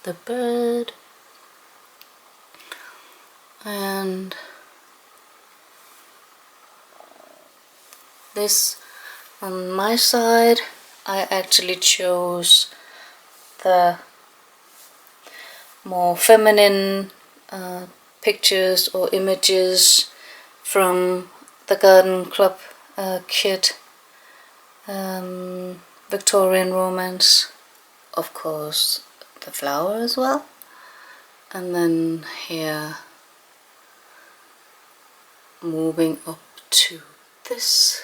the bird, and this on my side I actually chose the more feminine pictures or images from the Garden Club kit, Victorian Romance, of course the flower as well, and then here moving up to this,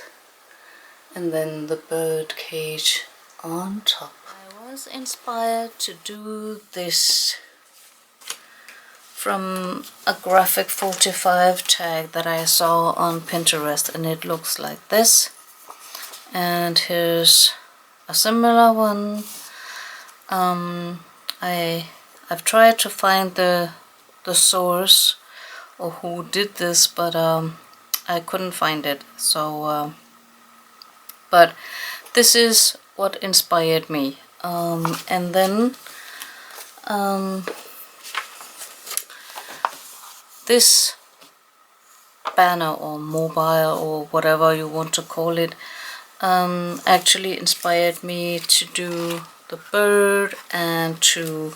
and then the bird cage on top. I was inspired to do this from a graphic 45 tag that I saw on Pinterest, and it looks like this. And here's a similar one. I've tried to find the source or who did this, but I couldn't find it. So, but this is what inspired me. And then this banner or mobile or whatever you want to call it actually inspired me to do the bird and to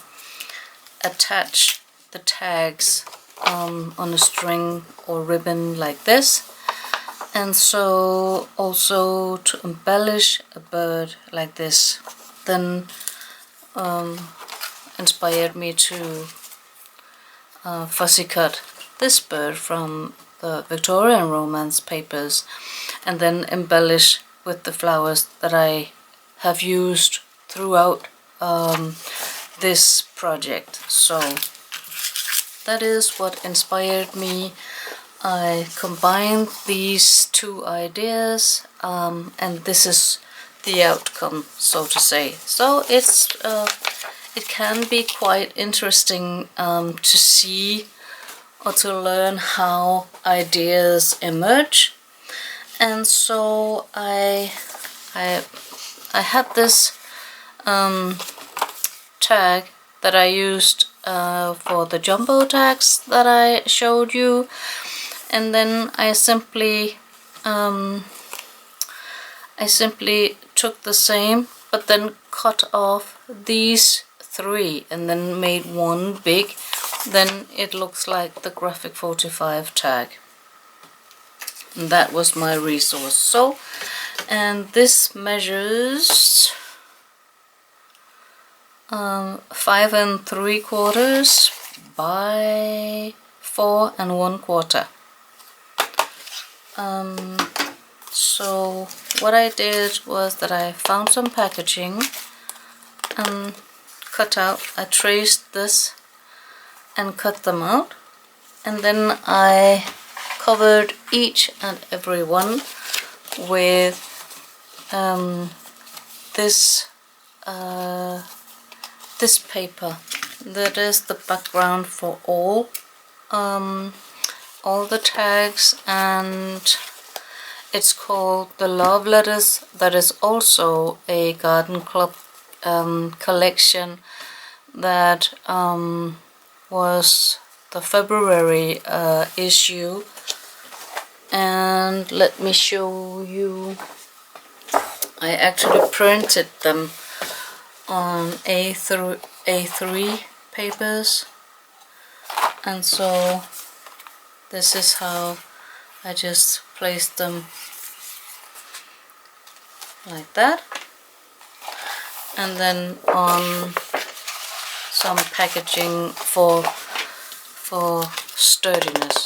attach the tags on a string or ribbon like this, and so also to embellish a bird like this then inspired me to fussy cut this bird from the Victorian Romance papers and then embellish with the flowers that I have used throughout this project. So that is what inspired me. I combined these two ideas and this is the outcome, so to say. So it's it can be quite interesting to see or to learn how ideas emerge. And so I had this tag that I used for the jumbo tags that I showed you, and then I simply took the same but then cut off these three and then made one big. Then it looks like the graphic 45 tag, and that was my resource. So, and this measures 5 3/4 by 4 1/4. So what I did was that I found some packaging and cut out, I traced this and cut them out, and then I covered each and every one with this paper. That is the background for all the tags, and it's called the Love Letters. That is also a Garden Club collection that was the February issue. And let me show you, I actually printed them on A3 papers, and so this is how I just placed them like that, and then on some packaging for sturdiness.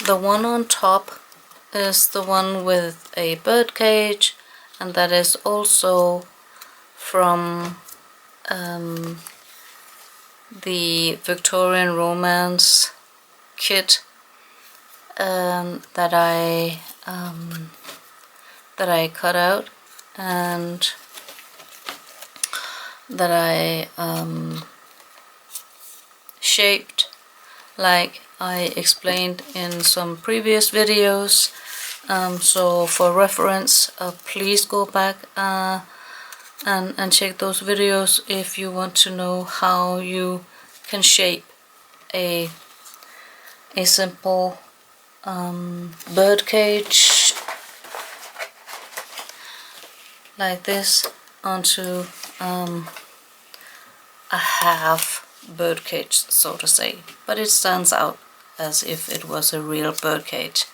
The one on top is the one with a bird cage, and that is also from the Victorian Romance kit that I cut out and that I shaped like I explained in some previous videos. So for reference, please go back and check those videos if you want to know how you can shape a simple bird cage like this onto a half bird cage, so to say, but it stands out as if it was a real bird cage.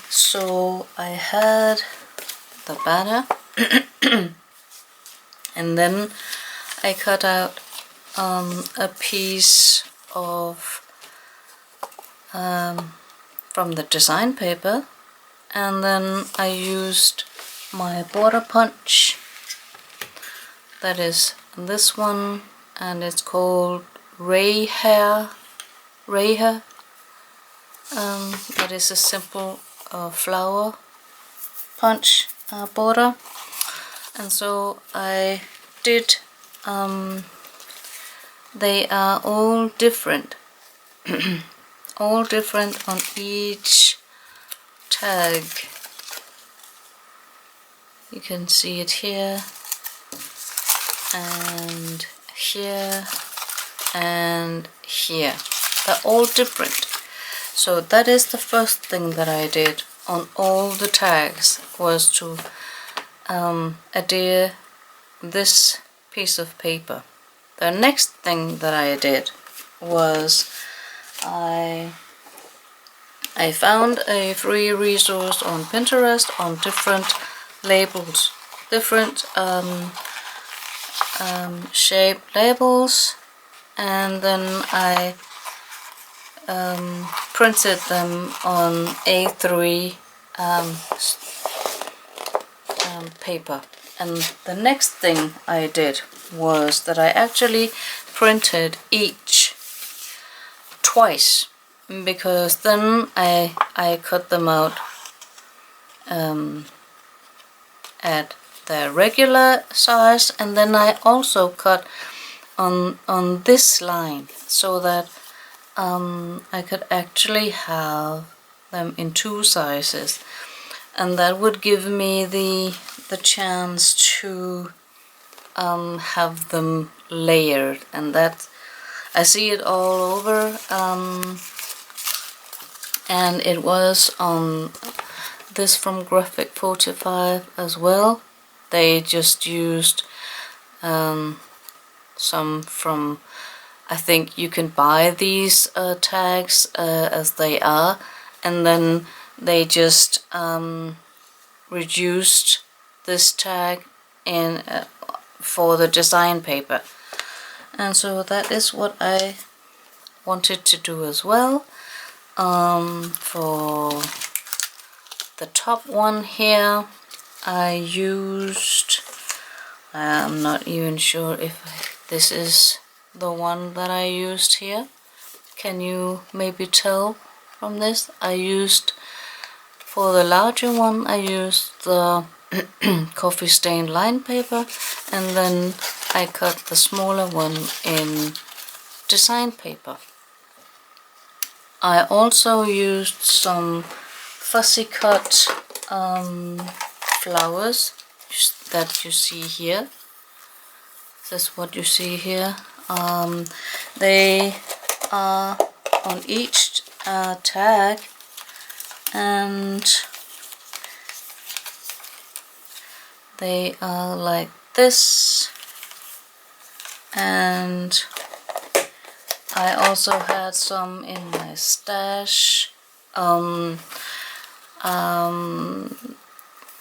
So I had the banner and then I cut out a piece of from the design paper, and then I used my border punch, that is this one, and it's called Ray Hair. That is a simple flower punch border, and so I did they are all different all different on each tag. You can see it here and here and here. They're all different. So that is the first thing that I did on all the tags, was to adhere this piece of paper. The next thing that I did was I found a free resource on Pinterest on different labels, different shaped labels, and then I printed them on A3 paper. And the next thing I did was that I actually printed each twice, because then I cut them out at the regular size, and then I also cut on this line so that I could actually have them in two sizes, and that would give me the chance to have them layered, and that I see it all over, and it was on this from Graphic 45 as well. They just used some from, I think you can buy these tags as they are, and then they just reduced this tag in for the design paper. And so that is what I wanted to do as well. For the top one here, I used, I'm not even sure if this is the one that I used here. Can you maybe tell from this? I used, for the larger one, I used the coffee stained line paper, and then I cut the smaller one in design paper. I also used some fussy cut flowers that you see here. This is what you see here. They are on each tag, and they are like this. And I also had some in my stash,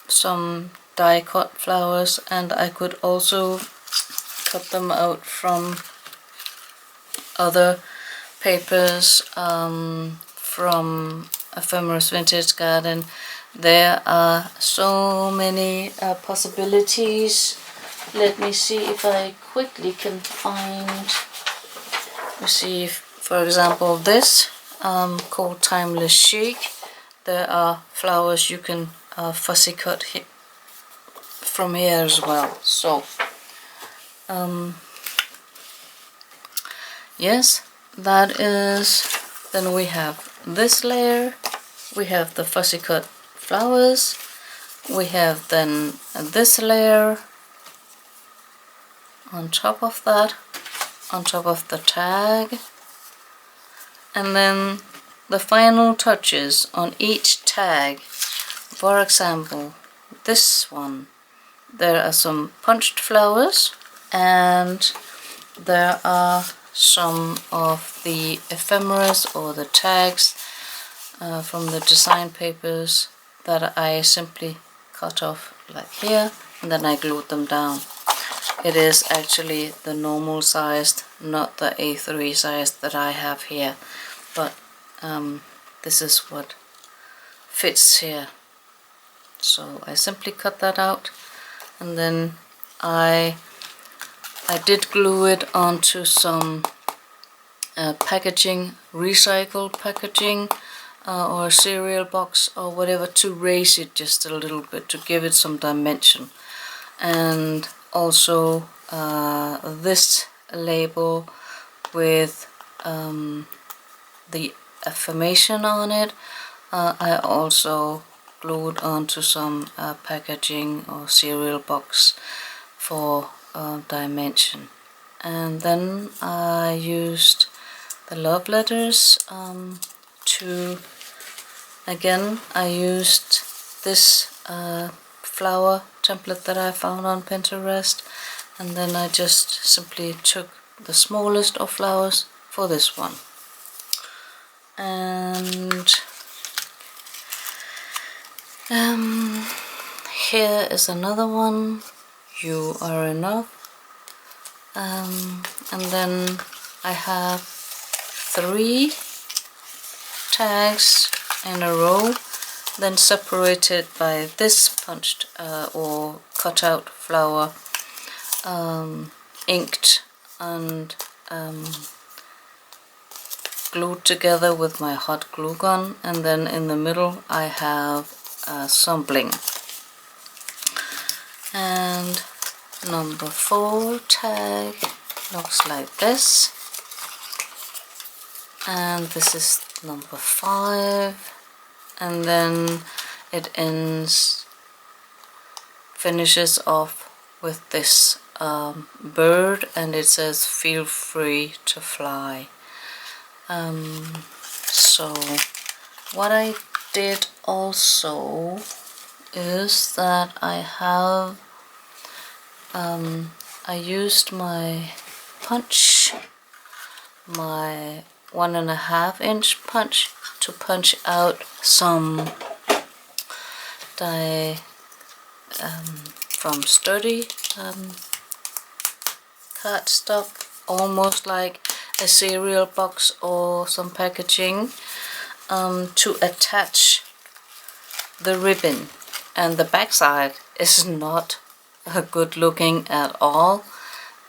some die cut flowers, and I could also cut them out from other papers from Ephemeras Vintage Garden. There are so many possibilities. Let me see if I quickly can find. You see, for example, this called Timeless Chic. There are flowers you can fussy cut from here as well. So yes, that is, then we have this layer, we have the fussy cut flowers, we have then this layer on top of that, on top of the tag, and then the final touches on each tag. For example, this one, there are some punched flowers, and there are some of the ephemeras or the tags from the design papers that I simply cut off like here, and then I glued them down. It is actually the normal sized, not the A3 size that I have here, but this is what fits here. So I simply cut that out, and then I did glue it onto some packaging, recycled packaging, or a cereal box or whatever, to raise it just a little bit, to give it some dimension. And also this label with the affirmation on it, I also glued onto some packaging or cereal box for dimension. And then I used the love letters to, again, I used this flower template that I found on Pinterest, and then I just simply took the smallest of flowers for this one. And here is another one, You Are Enough. And then I have 3 tags in a row, then separated by this punched or cut out flower, inked and glued together with my hot glue gun. And then in the middle I have some bling. And number 4 tag looks like this, and this is number 5, and then it finishes off with this bird, and it says feel free to fly. So what I did also is that I have I used my punch, my 1.5 inch punch, to punch out some die from sturdy cardstock, almost like a cereal box or some packaging, to attach the ribbon. And the backside is not good looking at all,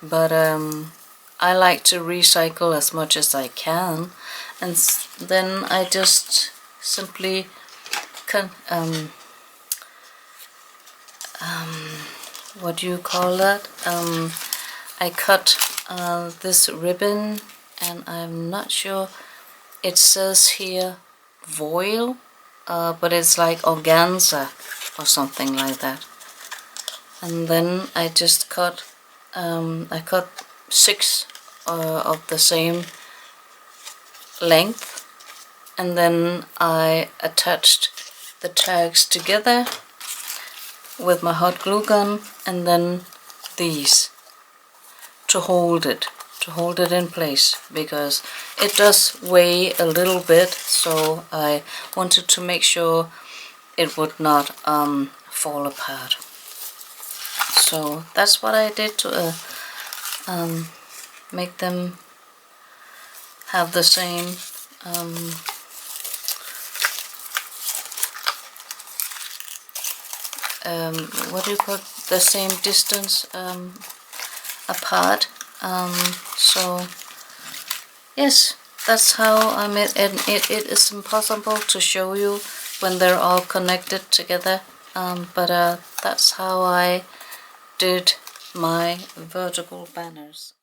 but I like to recycle as much as I can, and then I just simply what do you call that? I cut this ribbon, and I'm not sure, it says here voile, but it's like organza or something like that. And then I just cut, I cut 6 of the same length, and then I attached the tags together with my hot glue gun, and then these to hold it in place, because it does weigh a little bit, so I wanted to make sure it would not fall apart. So that's what I did to make them have the same what do you call it? The same distance apart. So yes, that's how I made it. It is impossible to show you when they're all connected together, but that's how I did my vertical banners.